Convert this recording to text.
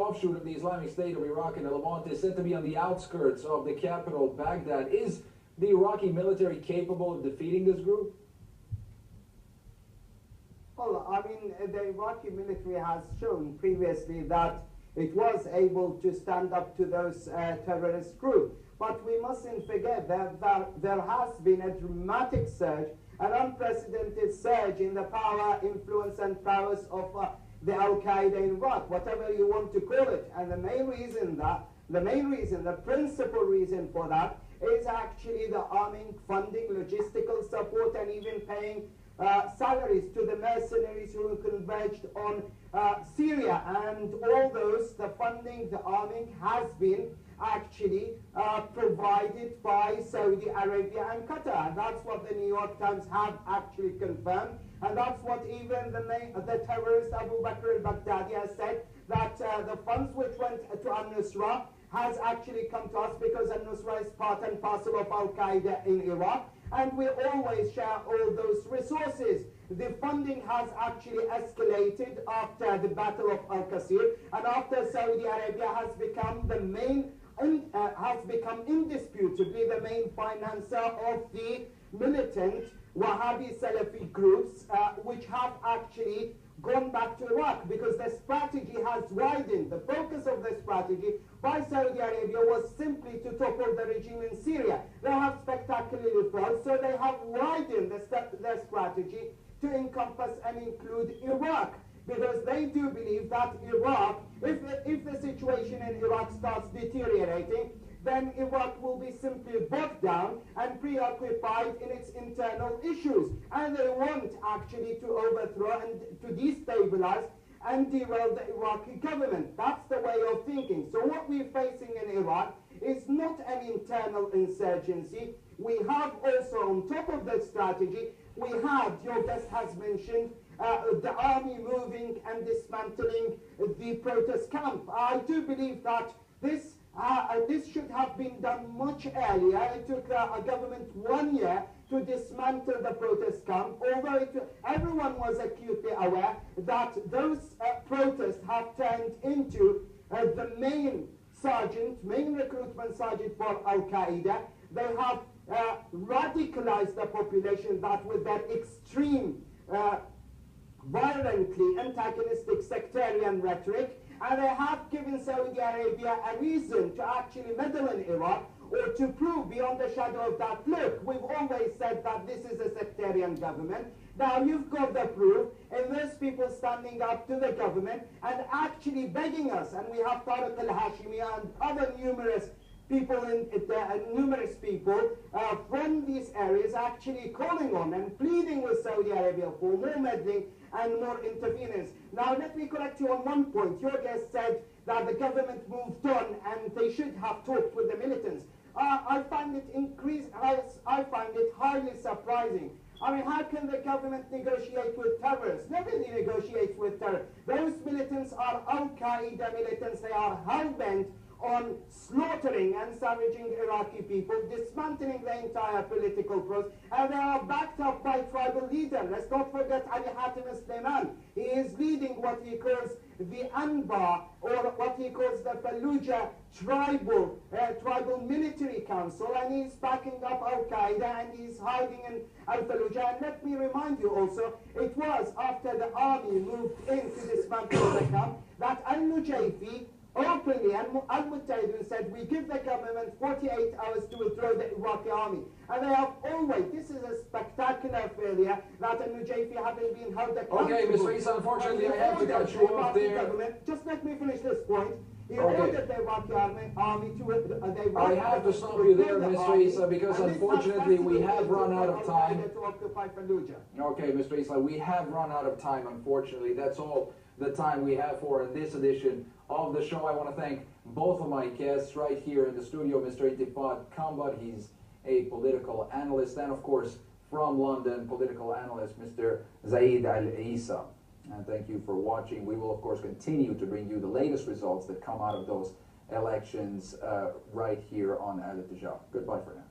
offshoot of the Islamic State of Iraq in the Levant is said to be on the outskirts of the capital, Baghdad. Is the Iraqi military capable of defeating this group? Well, I mean, the Iraqi military has shown previously that it was able to stand up to those terrorist groups. But we mustn't forget that there has been a dramatic surge, an unprecedented surge in the power, influence, and prowess of the Al-Qaeda in Iraq, whatever you want to call it. And the principal reason for that is actually the arming, funding, logistical support, and even paying salaries to the mercenaries who converged on Syria. And all those, the funding, the arming has been actually provided by Saudi Arabia and Qatar. And that's what the New York Times have actually confirmed. And that's what even the terrorist Abu Bakr al-Baghdadi has said, that the funds which went to al-Nusra has actually come to us because al-Nusra is part and parcel of Al-Qaeda in Iraq. And we always share all those resources. The funding has actually escalated after the Battle of Al-Qasir, and after Saudi Arabia has become the main, has become indisputably the main financer of the militant Wahhabi Salafi groups, which have actually gone back to Iraq, because the strategy has widened. The focus of the strategy by Saudi Arabia was simply to topple the regime in Syria. They have spectacularly failed, so they have widened their strategy to encompass and include Iraq, because they do believe that Iraq, if the situation in Iraq starts deteriorating, then Iraq will be simply bogged down and preoccupied in its internal issues. And they want actually to overthrow and to destabilize and derail the Iraqi government. That's the way of thinking. So what we're facing in Iraq is not an internal insurgency. We have also, on top of that strategy, we have, your guest has mentioned, the army moving and dismantling the protest camp. I do believe that this should have been done much earlier. It took a government 1 year to dismantle the protest camp, although everyone was acutely aware that those protests have turned into the main recruitment sergeant for Al-Qaeda. They have radicalized the population that with their extreme, violently antagonistic sectarian rhetoric, and they have given Saudi Arabia a reason to actually meddle in Iraq, or to prove beyond the shadow of that, look, we've always said that this is a sectarian government. Now you've got the proof, and there's people standing up to the government and actually begging us, and we have Tariq al-Hashimi and other numerous people from these areas actually calling on and pleading with Saudi Arabia for more meddling and more interference. Now let me correct you on one point. Your guest said that the government moved on and they should have talked with the militants. I find it highly surprising. I mean, how can the government negotiate with terrorists? Nobody negotiates with terrorists. Those militants are Al-Qaeda militants. They are hell-bent on slaughtering and savaging Iraqi people, dismantling the entire political process, and they are backed up by tribal leaders. Let's not forget Ali Hatim Sleiman. He is leading what he calls the Anbar, or what he calls the Fallujah tribal military council, and he's backing up Al-Qaeda, and he's hiding in Al-Fallujah. And let me remind you also, it was after the army moved in to dismantle the camp that Al-Nujayfi openly, and Al-Muttahidun said, we give the government 48 hours to withdraw the Iraqi army. And they have always, this is a spectacular failure that Al-Nujayfi haven't been held accountable. Okay, Mr. Isa, unfortunately I have to cut you off there. Just let me finish this point. He ordered the Iraqi army to... I have to stop you there, Mr. Isa, because unfortunately we have run out of time. Okay, Mr. Isa, we have run out of time, unfortunately. That's all the time we have for this edition of the show. I want to thank both of my guests right here in the studio, Mr. Etejah TV. He's a political analyst, and of course from London, political analyst Mr. ZaydAlisa. And thank you for watching. We will of course continue to bring you the latest results that come out of those elections right here on Etejah. Goodbye for now.